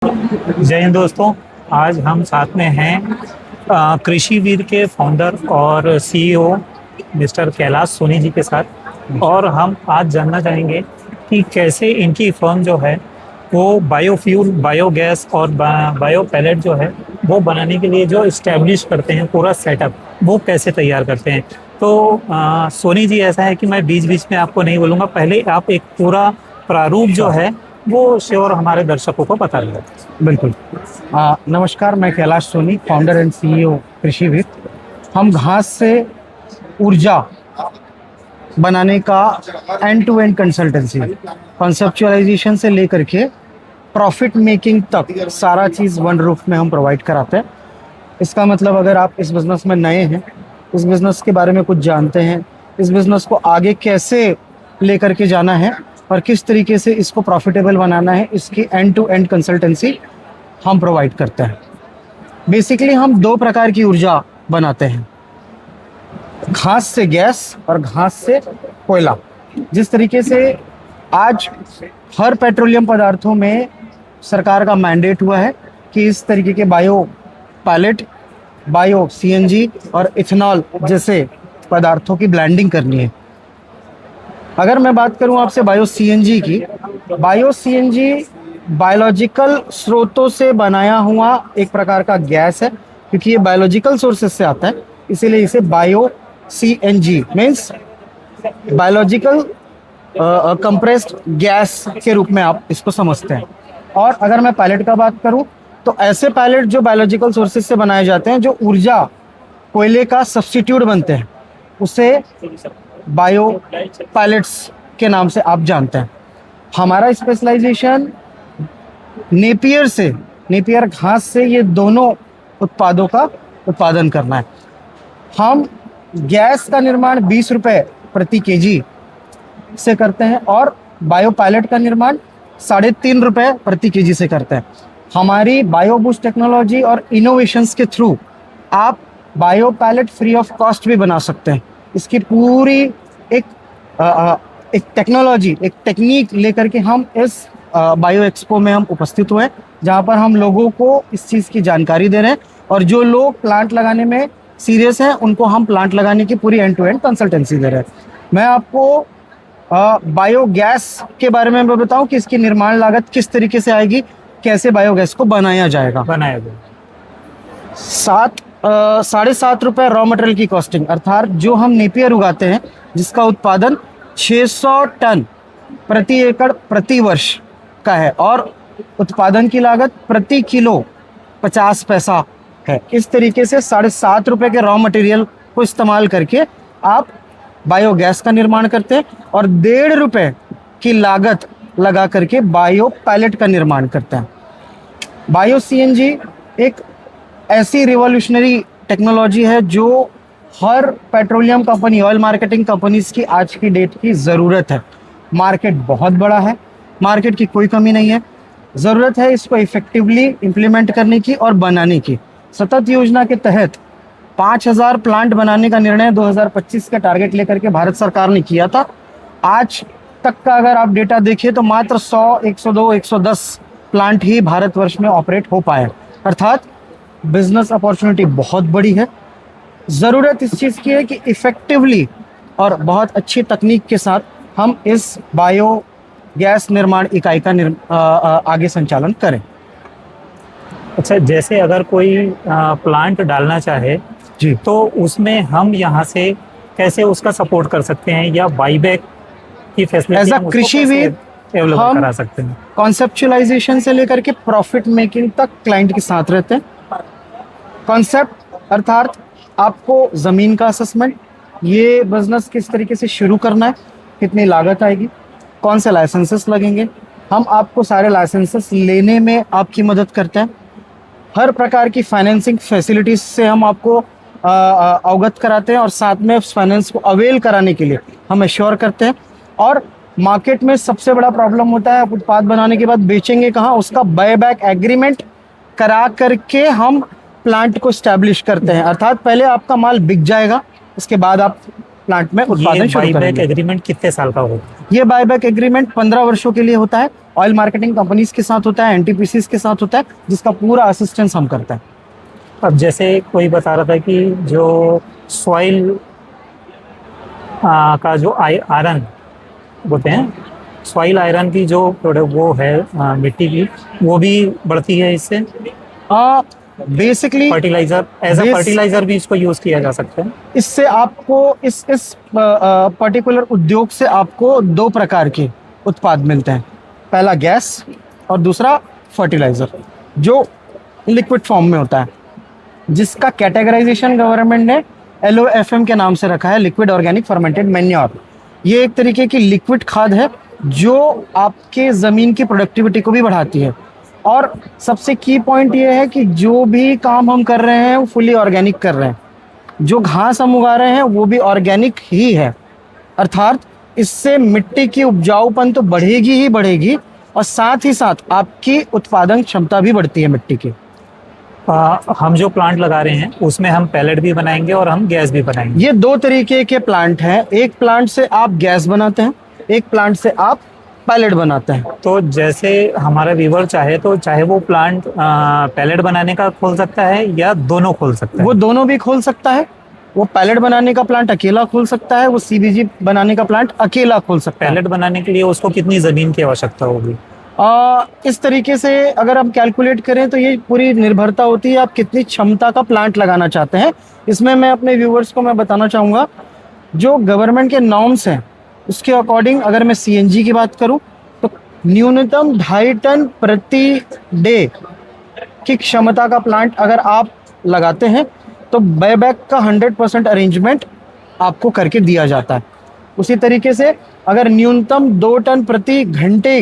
जय हिंद दोस्तों। आज हम साथ में हैं कृषि वीर के फाउंडर और सीईओ मिस्टर कैलाश सोनी जी के साथ, और हम आज जानना चाहेंगे कि कैसे इनकी फर्म जो है वो बायोफ्यूल, बायोगैस और बायो पैलेट जो है वो बनाने के लिए जो इस्टेब्लिश करते हैं, पूरा सेटअप वो कैसे तैयार करते हैं। तो सोनी जी, ऐसा है कि मैं बीच बीच में आपको नहीं बोलूँगा, पहले आप एक पूरा प्रारूप जो है वो श्योर हमारे दर्शकों को बता दें। बिल्कुल। नमस्कार, मैं Kailash Soni, founder and CEO Krishi Veer. हम घास से ऊर्जा बनाने का end to end consultancy, conceptualization से लेकर के प्रॉफिट मेकिंग तक सारा चीज़ वन रूफ में हम प्रोवाइड कराते हैं। इसका मतलब अगर आप इस बिज़नेस में नए हैं, इस बिज़नेस के बारे में कुछ जानते हैं, इस बिज़नेस को आगे कैसे लेकर के जाना है और किस तरीके से इसको प्रॉफिटेबल बनाना है, इसकी एंड टू एंड कंसल्टेंसी हम प्रोवाइड करते हैं। बेसिकली हम दो प्रकार की ऊर्जा बनाते हैं, घास से गैस और घास से कोयला। जिस तरीके से आज हर पेट्रोलियम पदार्थों में सरकार का मैंडेट हुआ है कि इस तरीके के बायो पैलेट, बायो सीएनजी और इथेनॉल जैसे पदार्थों की ब्लेंडिंग करनी है। अगर मैं बात करूं आपसे बायो सीएनजी की, बायो सीएनजी बायोलॉजिकल स्रोतों से बनाया हुआ एक प्रकार का गैस है, क्योंकि ये बायोलॉजिकल सोर्सेज से आता है, इसीलिए इसे bio CNG means biological compressed gas के रूप में आप इसको समझते हैं। और अगर मैं पैलेट का बात करूं तो ऐसे पैलेट जो बायोलॉजिकल सोर्सेज से बनाए जाते हैं, जो ऊर्जा कोयले का सब्स्टिट्यूट बनते हैं, उसे बायो पैलेट्स के नाम से आप जानते हैं। हमारा स्पेशलाइजेशन नेपियर घास से ये दोनों उत्पादों का उत्पादन करना है। हम गैस का निर्माण 20 रुपये प्रति केजी से करते हैं और बायो पैलेट का निर्माण 3.5 रुपये प्रति केजी से करते हैं। हमारी बायो बूस्ट टेक्नोलॉजी और इनोवेशंस के थ्रू आप bio pellet free of cost भी बना सकते हैं। इसकी पूरी एक टेक्नोलॉजी, एक टेक्निक लेकर के हम इस बायो एक्सपो में हम उपस्थित हुए, जहाँ पर हम लोगों को इस चीज़ की जानकारी दे रहे हैं, और जो लोग प्लांट लगाने में सीरियस हैं उनको हम प्लांट लगाने की पूरी एंड टू एंड कंसल्टेंसी दे रहे हैं। मैं आपको बायोगैस के बारे में बताऊं कि इसकी निर्माण लागत किस तरीके से आएगी, कैसे बायोगैस को बनाया जाएगा। 7.5 रुपये रॉ मटेरियल की कॉस्टिंग, अर्थात जो हम नेपियर उगाते हैं जिसका उत्पादन 600 टन प्रति एकड़ प्रति वर्ष का है, और उत्पादन की लागत प्रति किलो 50 पैसा है। इस तरीके से 7.5 रुपये के रॉ मटेरियल को इस्तेमाल करके आप बायोगैस का निर्माण करते हैं, और 1.5 रुपये की लागत लगा करके बायो पैलेट का निर्माण करते हैं। बायो सीएनजी एक ऐसी रिवॉल्यूशनरी टेक्नोलॉजी है जो हर petroleum company, oil marketing companies की आज की डेट की ज़रूरत है। मार्केट बहुत बड़ा है, मार्केट की कोई कमी नहीं है, ज़रूरत है इसको इफेक्टिवली इम्प्लीमेंट करने की और बनाने की। सतत योजना के तहत 5000 प्लांट बनाने का निर्णय 2025 का टारगेट लेकर के भारत सरकार ने किया था। आज तक का अगर आप डेटा देखिए तो मात्र 100, 102, 110 प्लांट ही भारतवर्ष में ऑपरेट हो पाए, अर्थात बिजनेस अपॉर्चुनिटी बहुत बड़ी है। ज़रूरत इस चीज़ की है कि इफ़ेक्टिवली और बहुत अच्छी तकनीक के साथ हम इस बायो गैस निर्माण इकाई का आगे संचालन करें। अच्छा, जैसे अगर कोई प्लांट डालना चाहे जी, तो उसमें हम यहाँ से कैसे उसका सपोर्ट कर सकते हैं, या बाईबैक की फैसिलिटी एज अ कृषि वीर डेवलप करा सकते हैं? कॉन्सेप्चुअलाइजेशन से लेकर के प्रॉफिट मेकिंग तक क्लाइंट के साथ रहते हैं। कॉन्सेप्ट अर्थात आपको ज़मीन का असेसमेंट, ये बिजनेस किस तरीके से शुरू करना है, कितनी लागत आएगी, कौन से लाइसेंसेस लगेंगे, हम आपको सारे लाइसेंसेस लेने में आपकी मदद करते हैं। हर प्रकार की फाइनेंसिंग फैसिलिटीज से हम आपको अवगत कराते हैं, और साथ में फाइनेंस को अवेल कराने के लिए हम एश्योर करते हैं। और मार्केट में सबसे बड़ा प्रॉब्लम होता है, आप उत्पाद बनाने के बाद बेचेंगे कहाँ, उसका बायबैक एग्रीमेंट करा करके हम प्लांट को स्टैब्लिश करते हैं। अर्थात पहले आपका माल बिक जाएगा, उसके बाद आप प्लांट में उत्पादन शुरू करेंगे। बाईबैक एग्रीमेंट कितने साल का होगा? ये बायबैक एग्रीमेंट 15 वर्षों के लिए होता है। ऑयल मार्केटिंग कंपनीज के साथ होता है, एनटीपीसीज के साथ होता है, जिसका पूरा असिस्टेंस हम करते हैं। अब जैसे कोई बता रहा था कि जो सॉइल का जो आयरन बोलते हैं, सॉइल आयरन की जो प्रोडक्ट वो है मिट्टी की, वो भी बढ़ती है इससे। Basically fertilizer, as a fertilizer भी इसको यूज किया जा सकता है। इससे आपको इस पर्टिकुलर उद्योग से आपको दो प्रकार के उत्पाद मिलते हैं। पहला गैस और दूसरा फर्टिलाइजर, जो लिक्विड फॉर्म में होता है, जिसका कैटेगराइजेशन गवर्नमेंट ने LOFM के नाम से रखा है, लिक्विड ऑर्गेनिक फर्मेंटेड मैन्योर। ये एक तरीके की लिक्विड खाद है जो आपके ज़मीन की प्रोडक्टिविटी को भी बढ़ाती है। और सबसे की पॉइंट ये है कि जो भी काम हम कर रहे हैं वो फुली ऑर्गेनिक कर रहे हैं। जो घास हम उगा रहे हैं वो भी ऑर्गेनिक ही है, अर्थात इससे मिट्टी की उपजाऊपन तो बढ़ेगी ही बढ़ेगी, और साथ ही साथ आपकी उत्पादन क्षमता भी बढ़ती है मिट्टी की। हम जो प्लांट लगा रहे हैं उसमें हम पैलेट भी बनाएंगे और हम गैस भी बनाएंगे। ये दो तरीके के प्लांट हैं, एक प्लांट से आप गैस बनाते हैं, एक प्लांट से आप पैलेट बनाते हैं। तो जैसे हमारा व्यूअर चाहे तो चाहे वो प्लांट पैलेट बनाने का खोल सकता है या दोनों खोल सकता है। वो दोनों भी खोल सकता है। वो पैलेट बनाने का प्लांट अकेला खोल सकता है, वो CBG बनाने का प्लांट अकेला खोल सकता है। पैलेट बनाने के लिए उसको कितनी जमीन की आवश्यकता होगी? इस तरीके से अगर हम कैलकुलेट करें तो ये पूरी निर्भरता होती है आप कितनी क्षमता का प्लांट लगाना चाहते हैं। इसमें मैं अपने व्यूअर्स को मैं बताना चाहूँगा, जो गवर्नमेंट के नॉर्म्स हैं उसके अकॉर्डिंग अगर मैं CNG की बात करूं तो न्यूनतम 2.5 टन प्रति डे की क्षमता का प्लांट अगर आप लगाते हैं तो बायबैक का 100% अरेंजमेंट आपको करके दिया जाता है। उसी तरीके से अगर न्यूनतम 2 टन प्रति घंटे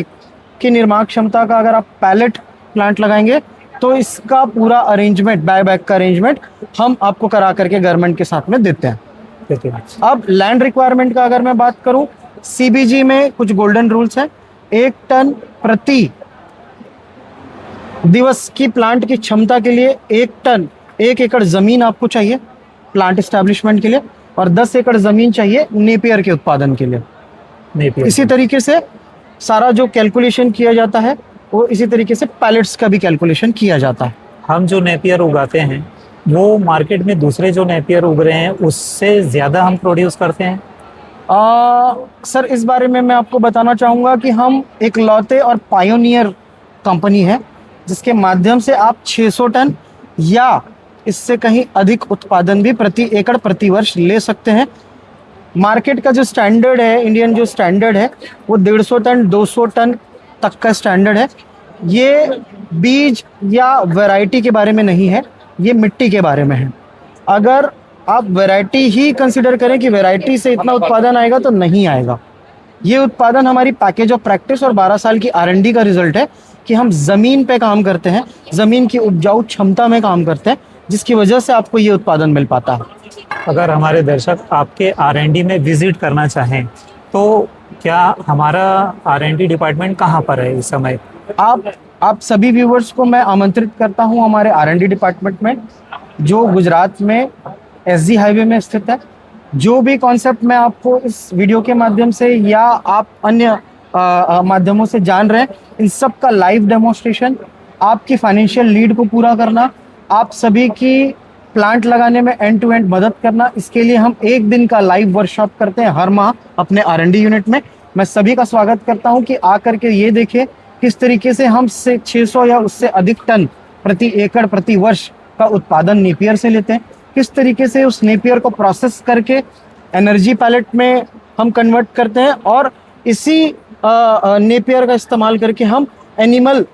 की निर्माण क्षमता का अगर आप पैलेट प्लांट लगाएंगे तो इसका पूरा अरेंजमेंट, बायबैक का अरेंजमेंट हम आपको करा करके गवर्नमेंट के साथ में देते हैं। अब लैंड रिक्वायरमेंट का अगर मैं बात करूं, CBG में कुछ गोल्डन रूल्स हैं। 1 टन प्रति दिवस की प्लांट की क्षमता के लिए 1 एकड़ जमीन आपको चाहिए प्लांट एस्टैब्लिशमेंट के लिए, और 10 एकड़ जमीन चाहिए नेपियर के उत्पादन के लिए। इसी तरीके से सारा जो कैलकुलेशन किया जाता है वो इसी तरीके से पैलेट्स का भी कैलकुलेशन किया जाता है। हम जो नेपियर उगाते हैं वो मार्केट में दूसरे जो नेपियर उग रहे हैं उससे ज़्यादा हम प्रोड्यूस करते हैं। सर इस बारे में मैं आपको बताना चाहूँगा कि हम एक लौते और पायोनियर कंपनी है जिसके माध्यम से आप 600 टन या इससे कहीं अधिक उत्पादन भी प्रति एकड़ प्रति वर्ष ले सकते हैं। मार्केट का जो स्टैंडर्ड है, इंडियन जो स्टैंडर्ड है वो 150 टन 200 टन तक का स्टैंडर्ड है। ये बीज या वैरायटी के बारे में नहीं है, ये मिट्टी के बारे में है। अगर आप वैरायटी ही कंसिडर करें कि वैरायटी से इतना उत्पादन आएगा तो नहीं आएगा। ये उत्पादन हमारी पैकेज ऑफ प्रैक्टिस और 12 साल की R&D का रिजल्ट है कि हम ज़मीन पे काम करते हैं, ज़मीन की उपजाऊ क्षमता में काम करते हैं, जिसकी वजह से आपको ये उत्पादन मिल पाता है। अगर हमारे दर्शक आपके R&D में विजिट करना चाहें तो क्या हमारा R&D डिपार्टमेंट कहाँ पर है इस समय? आप सभी व्यूवर्स को मैं आमंत्रित करता हूँ हमारे R&D डिपार्टमेंट में, जो गुजरात में SG हाईवे में स्थित है। जो भी कॉन्सेप्ट मैं आपको इस वीडियो के माध्यम से या आप अन्य माध्यमों से जान रहे हैं, इन सब का लाइव डेमोन्स्ट्रेशन, आपकी फाइनेंशियल लीड को पूरा करना, आप सभी की प्लांट लगाने में एंड टू एंड मदद करना, इसके लिए हम 1 दिन का लाइव वर्कशॉप करते हैं हर माह अपने R&D यूनिट में। मैं सभी का स्वागत करता हूं कि आकर के ये देखें किस तरीके से हम 600 या उससे अधिक टन प्रति एकड़ प्रति वर्ष का उत्पादन नेपियर से लेते हैं, किस तरीके से उस नेपियर को प्रोसेस करके एनर्जी पैलेट में हम कन्वर्ट करते हैं, और इसी नेपियर का इस्तेमाल करके हम एनिमल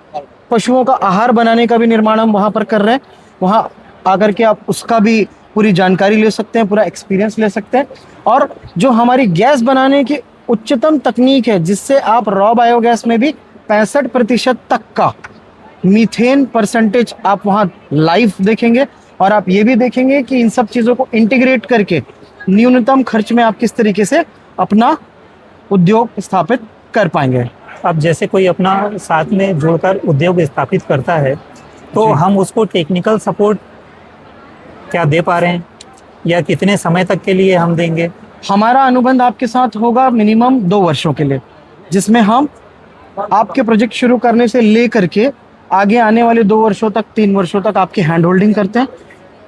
पशुओं का आहार बनाने का भी निर्माण हम वहाँ पर कर रहे हैं। वहाँ आकर के आप उसका भी पूरी जानकारी ले सकते हैं, पूरा एक्सपीरियंस ले सकते हैं। और जो हमारी गैस बनाने की उच्चतम तकनीक है, जिससे आप रॉ बायोगैस में भी 65% तक का मीथेन परसेंटेज आप वहाँ लाइव देखेंगे, और आप ये भी देखेंगे कि इन सब चीज़ों को इंटीग्रेट करके न्यूनतम खर्च में आप किस तरीके से अपना उद्योग स्थापित कर पाएंगे। अब जैसे कोई अपना साथ में जुड़कर उद्योग स्थापित करता है तो हम उसको टेक्निकल सपोर्ट क्या दे पा रहे हैं, या कितने समय तक के लिए हम देंगे? हमारा अनुबंध आपके साथ होगा मिनिमम 2 वर्षों के लिए, जिसमें हम आपके प्रोजेक्ट शुरू करने से ले करके आगे आने वाले 2 वर्षों तक, 3 वर्षों तक आपकी हैंड होल्डिंग करते हैं।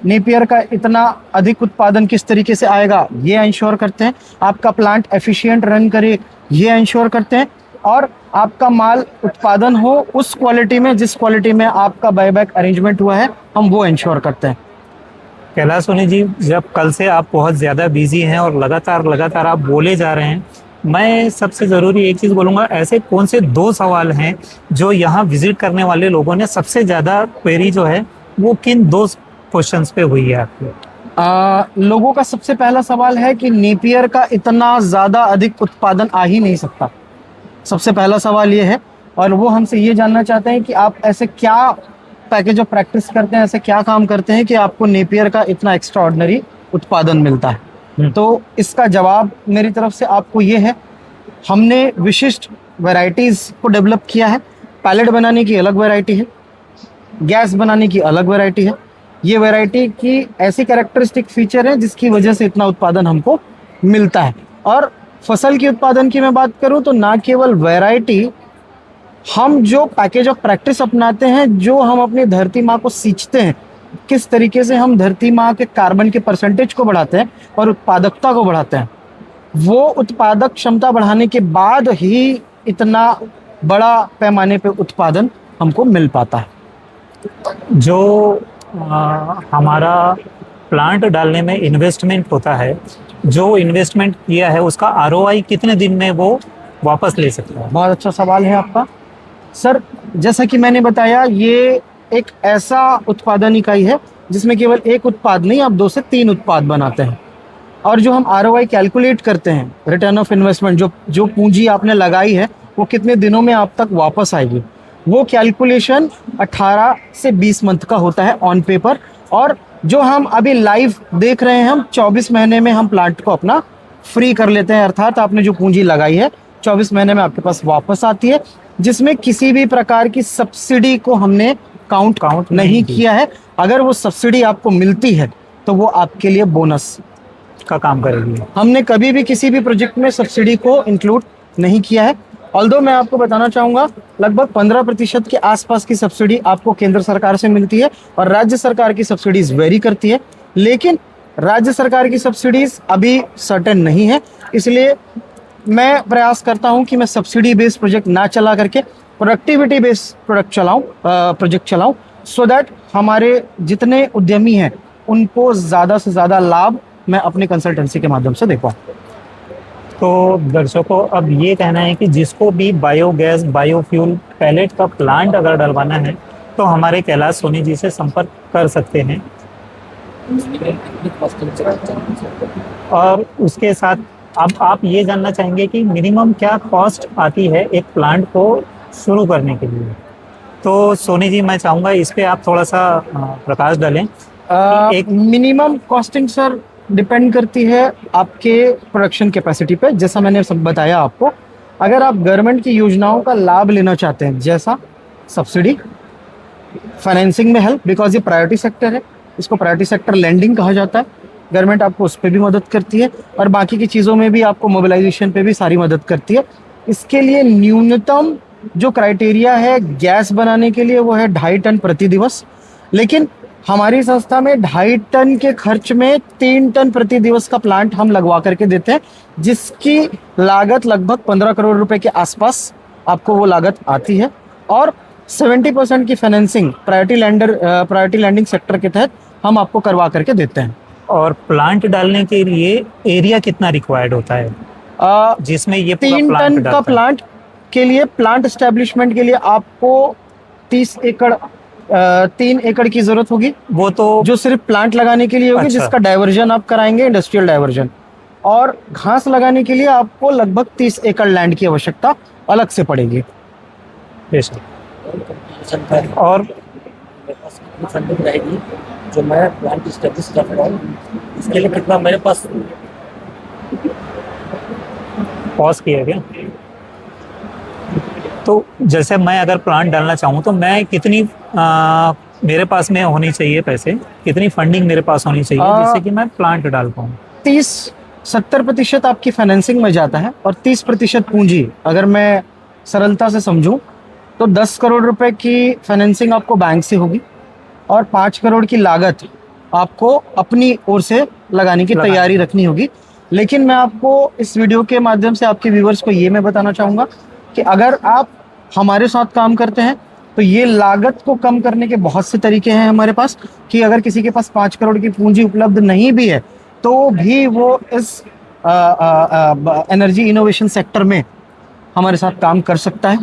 नेपियर का इतना अधिक उत्पादन किस तरीके से आएगा ये इंश्योर करते हैं। आपका प्लांट एफिशिएंट रन करे ये इंश्योर करते हैं। और आपका माल उत्पादन हो उस क्वालिटी में जिस क्वालिटी में आपका बायबैक अरेंजमेंट हुआ है, हम वो इंश्योर करते हैं। कैलाश सोनी जी, जब कल से आप बहुत ज़्यादा बिजी हैं और लगातार आप बोले जा रहे हैं, मैं सबसे ज़रूरी एक चीज़ बोलूँगा, ऐसे कौन से 2 सवाल हैं जो यहाँ विजिट करने वाले लोगों ने सबसे ज़्यादा क्वेरी जो है वो किन 2 क्वेश्चंस पे हुई है आपको? लोगों का सबसे पहला सवाल है कि नेपियर का इतना ज़्यादा अधिक उत्पादन आ ही नहीं सकता। सबसे पहला सवाल ये है। और वो हमसे ये जानना चाहते हैं कि आप ऐसे क्या पैकेज ऑफ प्रैक्टिस करते हैं, ऐसे क्या काम करते हैं कि आपको नेपियर का इतना एक्स्ट्रा ऑर्डिनरी उत्पादन मिलता है। तो इसका जवाब मेरी तरफ से आपको ये है, हमने विशिष्ट वैरायटीज़ को डेवलप किया है। पैलेट बनाने की अलग वैरायटी है, गैस बनाने की अलग वैरायटी है। ये वैरायटी की ऐसी कैरेक्टरिस्टिक फीचर है जिसकी वजह से इतना उत्पादन हमको मिलता है। और फसल की उत्पादन की मैं बात करूं तो ना केवल वैरायटी, हम जो पैकेज ऑफ प्रैक्टिस अपनाते हैं, जो हम अपनी धरती माँ को सींचते हैं, किस तरीके से हम धरती माँ के कार्बन के परसेंटेज को बढ़ाते हैं और उत्पादकता को बढ़ाते हैं, वो उत्पादक क्षमता बढ़ाने के बाद ही इतना बड़ा पैमाने पे उत्पादन हमको मिल पाता है। जो हमारा प्लांट डालने में इन्वेस्टमेंट होता है, जो इन्वेस्टमेंट किया है उसका आरओआई कितने दिन में वो वापस ले सकता है? बहुत अच्छा सवाल है आपका सर। जैसा कि मैंने बताया, ये एक ऐसा उत्पादन इकाई है जिसमें केवल एक उत्पाद नहीं, आप 2 से 3 उत्पाद बनाते हैं। और जो हम आरओआई कैलकुलेट करते हैं, रिटर्न ऑफ इन्वेस्टमेंट, जो पूंजी आपने लगाई है वो कितने दिनों में आप तक वापस आएगी, वो कैलकुलेशन 18 से 20 मंथ का होता है ऑन पेपर। और जो हम अभी लाइव देख रहे हैं, हम 24 महीने में हम प्लांट को अपना फ्री कर लेते हैं। अर्थात आपने जो पूंजी लगाई है 24 महीने में आपके पास वापस आती है, जिसमें किसी भी प्रकार की सब्सिडी को हमने काउंट नहीं किया है। अगर वो सब्सिडी आपको मिलती है तो वो आपके लिए बोनस का काम करेगी। हमने कभी भी किसी भी प्रोजेक्ट में सब्सिडी को इंक्लूड नहीं किया है। ऑल्दो मैं आपको बताना चाहूँगा, लगभग 15% के आसपास की सब्सिडी आपको केंद्र सरकार से मिलती है और राज्य सरकार की सब्सिडीज वेरी करती है। लेकिन राज्य सरकार की सब्सिडीज अभी सर्टेन नहीं है, इसलिए मैं प्रयास करता हूं कि मैं सब्सिडी बेस्ड प्रोजेक्ट ना चला करके प्रोडक्टिविटी बेस्ड प्रोजेक्ट चलाऊं, सो दैट हमारे जितने उद्यमी हैं उनको ज़्यादा से ज़्यादा लाभ मैं अपने कंसल्टेंसी के माध्यम से दे पाऊँ। तो दर्शकों, अब ये कहना है कि जिसको भी बायोगैस, बायोफ्यूल पैलेट का प्लांट अगर डलवाना है तो हमारे कैलाश सोनी जी से संपर्क कर सकते हैं। और उसके साथ अब आप ये जानना चाहेंगे कि मिनिमम क्या कॉस्ट आती है एक प्लांट को शुरू करने के लिए। तो सोनी जी, मैं चाहूँगा इस पे आप थोड़ा सा प्रकाश डालें। एक मिनिमम कॉस्टिंग सर डिपेंड करती है आपके प्रोडक्शन कैपेसिटी पे। जैसा मैंने सब बताया आपको, अगर आप गवर्नमेंट की योजनाओं का लाभ लेना चाहते हैं, जैसा सब्सिडी, फाइनेंसिंग में हेल्प, बिकॉज ये प्रायोरिटी सेक्टर है, इसको प्रायोरिटी सेक्टर लैंडिंग कहा जाता है, गवर्नमेंट आपको उस पर भी मदद करती है और बाकी की चीज़ों में भी आपको मोबिलाइजेशन पे भी सारी मदद करती है। इसके लिए न्यूनतम जो क्राइटेरिया है गैस बनाने के लिए वो है 2.5 टन प्रति दिवस। लेकिन हमारी संस्था में 2.5 टन के खर्च में 3 टन प्रति दिवस का प्लांट हम लगवा करके देते हैं, जिसकी लागत लगभग 15 करोड़ रुपए के आसपास आपको वो लागत आती है। और 70% की फाइनेंसिंग प्रायोरिटी लैंडिंग सेक्टर के तहत हम आपको करवा करके देते हैं। और प्लांट डालने के लिए एरिया कितना रिक्वायर्ड होता है जिसमें ये 3 टन का प्लांट के लिए, प्लांट एस्टेब्लिशमेंट के लिए आपको 3 एकड़ की जरूरत होगी। वो तो जो सिर्फ प्लांट लगाने के लिए होगी, अच्छा। जिसका डाइवर्जन आप कराएंगे, इंडस्ट्रियल डाइवर्जन। और घास लगाने के लिए आपको लगभग 30 एकड़ लैंड की आवश्यकता अलग से पड़ेगी। और फंडिंग रहेगी जो मैं प्लांट इस्टेब्लिश कर रहा हूँ, इसके लिए कितना मेरे पास पॉज किया गया। तो जैसे मैं अगर प्लांट डालना चाहूँ तो मैं कितनी मेरे पास में होनी चाहिए पैसे, कितनी फंडिंग मेरे पास होनी चाहिए जिससे कि मैं प्लांट डाल पाऊँ? 30-70% आपकी फाइनेंसिंग में जाता है और 30% पूंजी। अगर मैं सरलता से समझूं तो 10 करोड़ रुपए की फाइनेंसिंग आपको बैंक से होगी और 5 करोड़ की लागत आपको अपनी ओर से लगाने की तैयारी रखनी होगी। लेकिन मैं आपको इस वीडियो के माध्यम से आपके व्यूवर्स को ये मैं बताना चाहूँगा कि अगर आप हमारे साथ काम करते हैं तो ये लागत को कम करने के बहुत से तरीके हैं हमारे पास, कि अगर किसी के पास 5 करोड़ की पूंजी उपलब्ध नहीं भी है तो भी वो इस एनर्जी इनोवेशन सेक्टर में हमारे साथ काम कर सकता है।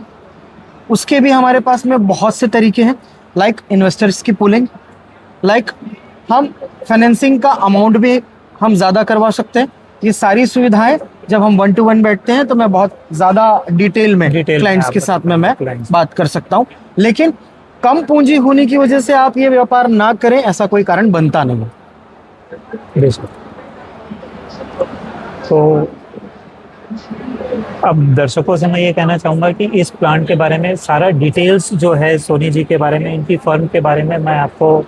उसके भी हमारे पास में बहुत से तरीके हैं, लाइक इन्वेस्टर्स की पूलिंग, लाइक हम फाइनेंसिंग का अमाउंट भी हम ज़्यादा करवा सकते हैं। ये सारी सुविधाएं जब हम 1 to 1 बैठते हैं तो मैं बहुत ज़्यादा डिटेल में क्लाइंट्स के साथ में मैं बात कर सकता हूँ। लेकिन कम पूंजी होने की वजह से आप ये व्यापार ना करें, ऐसा कोई कारण बनता नहीं है। तो अब दर्शकों से मैं ये कहना चाहूँगा कि इस प्लांट के बारे में सारा डिटेल्स जो है सोनी जी के बारे में, इनकी फर्म के बारे में मैं आपको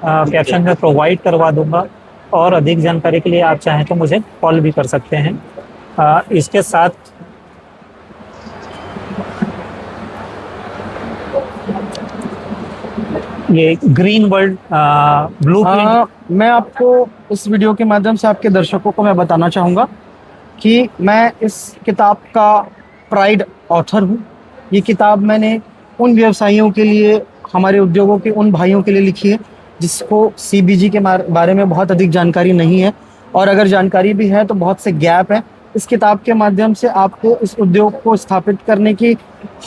कैप्शन में प्रोवाइड करवा दूंगा, और अधिक जानकारी के लिए आप चाहें तो मुझे कॉल भी कर सकते हैं। इसके साथ ये ग्रीन वर्ल्ड ब्लूप्रिंट, मैं आपको इस वीडियो के माध्यम से आपके दर्शकों को मैं बताना चाहूँगा कि मैं इस किताब का प्राइड ऑथर हूँ। ये किताब मैंने उन व्यवसायियों के लिए, हमारे उद्योगों के उन भाइयों के लिए लिखी है जिसको सीबीजी के बारे में बहुत अधिक जानकारी नहीं है, और अगर जानकारी भी है तो बहुत से गैप है। इस किताब के माध्यम से आपको इस उद्योग को स्थापित करने की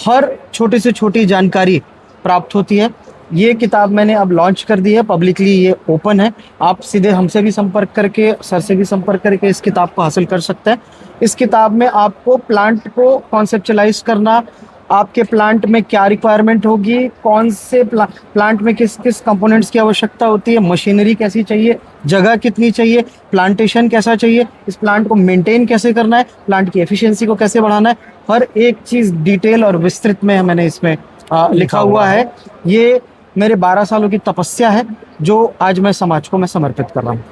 हर छोटी से छोटी जानकारी प्राप्त होती है। ये किताब मैंने अब लॉन्च कर दी है, पब्लिकली ये ओपन है। आप सीधे हमसे भी संपर्क करके, सर से भी संपर्क करके इस किताब को हासिल कर सकते हैं। इस किताब में आपको प्लांट को कॉन्सेप्चुलाइज करना, आपके प्लांट में क्या रिक्वायरमेंट होगी, कौन से प्लांट में किस किस कंपोनेंट्स की आवश्यकता होती है, मशीनरी कैसी चाहिए, जगह कितनी चाहिए, प्लांटेशन कैसा चाहिए, इस प्लांट को मेंटेन कैसे करना है, प्लांट की एफिशिएंसी को कैसे बढ़ाना है, हर एक चीज़ डिटेल और विस्तृत में मैंने इसमें लिखा हुआ है। ये मेरे 12 सालों की तपस्या है जो आज मैं समाज को मैं समर्पित कर रहा हूँ।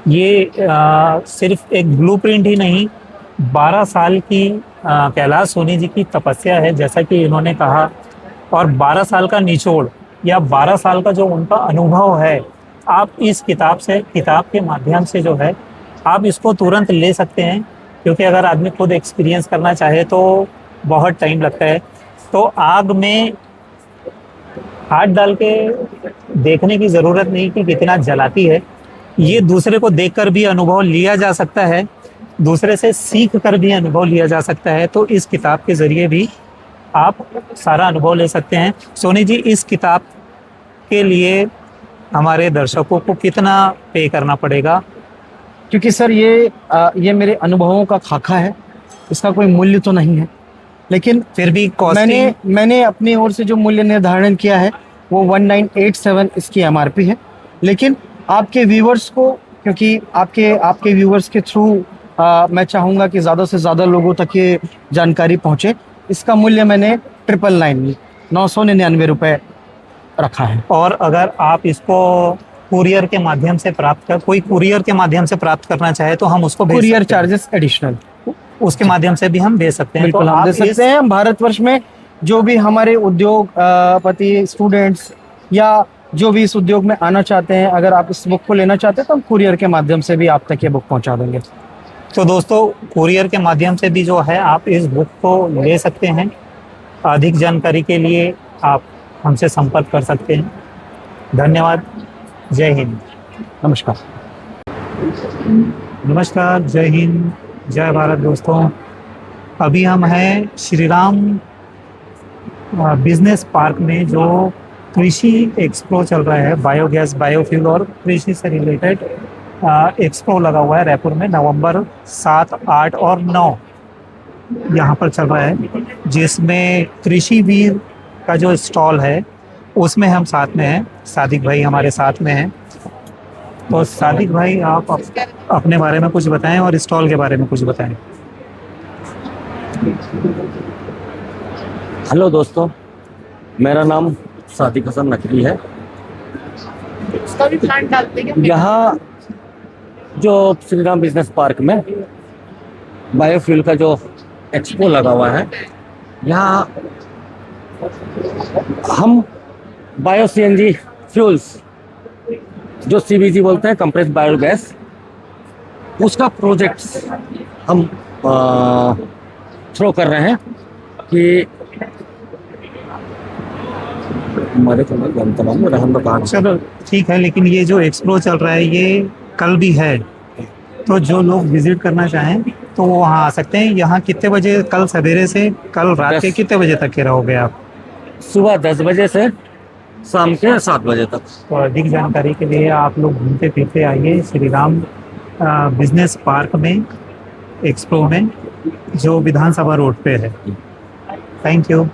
ये सिर्फ एक ब्लूप्रिंट ही नहीं, 12 साल की कैलाश सोनी जी की तपस्या है, जैसा कि इन्होंने कहा, और 12 साल का निचोड़ या 12 साल का जो उनका अनुभव है, आप इस किताब के माध्यम से जो है आप इसको तुरंत ले सकते हैं, क्योंकि अगर आदमी खुद एक्सपीरियंस करना चाहे तो बहुत टाइम लगता है। तो आग में हाथ डाल के देखने की ज़रूरत नहीं कि कितना जलाती है, ये दूसरे को देखकर भी अनुभव लिया जा सकता है, दूसरे से सीख कर भी अनुभव लिया जा सकता है। तो इस किताब के ज़रिए भी आप सारा अनुभव ले सकते हैं। सोनी जी, इस किताब के लिए हमारे दर्शकों को कितना पे करना पड़ेगा? क्योंकि सर ये मेरे अनुभवों का खाका है, इसका कोई मूल्य तो नहीं है, लेकिन फिर भी मैंने अपनी ओर से जो मूल्य निर्धारण किया है वो 1987 इसकी एमआरपी है। लेकिन आपके व्यूवर्स को, क्योंकि आपके व्यूवर्स के थ्रू मैं चाहूँगा कि ज़्यादा से ज़्यादा लोगों तक ये जानकारी पहुँचे, इसका मूल्य मैंने 999 रुपये रखा है। और अगर आप इसको कुरियर के माध्यम से कोई कुरियर के माध्यम से प्राप्त करना चाहे तो हम उसको कुरियर चार्जेस एडिशनल उसके माध्यम से भी हम भेज सकते हैं। बिल्कुल, हम दे सकते हैं। भारतवर्ष में जो भी हमारे उद्योगपति, स्टूडेंट्स या जो भी इस उद्योग में आना चाहते हैं, अगर आप इस बुक को लेना चाहते हैं तो हम कुरियर के माध्यम से भी आप तक ये बुक पहुंचा देंगे। तो दोस्तों, कुरियर के माध्यम से भी जो है आप इस बुक को ले सकते हैं। अधिक जानकारी के लिए आप हमसे संपर्क कर सकते हैं। धन्यवाद। जय हिंद। नमस्कार। नमस्कार, जय हिंद, जय भारत। दोस्तों, अभी हम हैं श्री राम बिजनेस पार्क में, जो कृषि एक्सपो चल रहा है, बायोगैस, बायोफ्यूल और कृषि से रिलेटेड एक्सपो लगा हुआ है रायपुर में। नवंबर 7, 8 और 9 यहाँ पर चल रहा है, जिसमें कृषि वीर का जो स्टॉल है उसमें हम साथ में हैं। सादिक भाई हमारे साथ में हैं। तो सादिक भाई, आप अपने बारे में कुछ बताएं और स्टॉल के बारे में कुछ बताएं। हेलो दोस्तों, मेरा नाम सादिक हसन नकवी है। यहाँ जो श्री राम बिजनेस पार्क में बायोफ्यूल का जो एक्सपो लगा हुआ है, यहाँ हम बायो सीएनजी फ्यूल्स, जो सीबीजी बोलते हैं, कंप्रेस बायोगैस, उसका प्रोजेक्ट्स हम थ्रो कर रहे हैं कि हमारे को नहीं जानता मालूम रहन दुकान। चलो ठीक है, लेकिन ये जो एक्सप्लो चल रहा है ये कल भी है, तो जो लोग विजिट करना चाहें तो वो वहाँ आ सकते हैं। यहाँ कितने बजे, कल सवेरे से कल रात के 10 कितने बजे तक के रहोगे आप? सुबह 10 बजे से शाम के 7 बजे तक। तो अधिक जानकारी के लिए आप लोग घूमते फिरते आइए श्री राम बिजनेस पार्क में, एक्सप्रो में, जो विधानसभा रोड पे है। Thank you.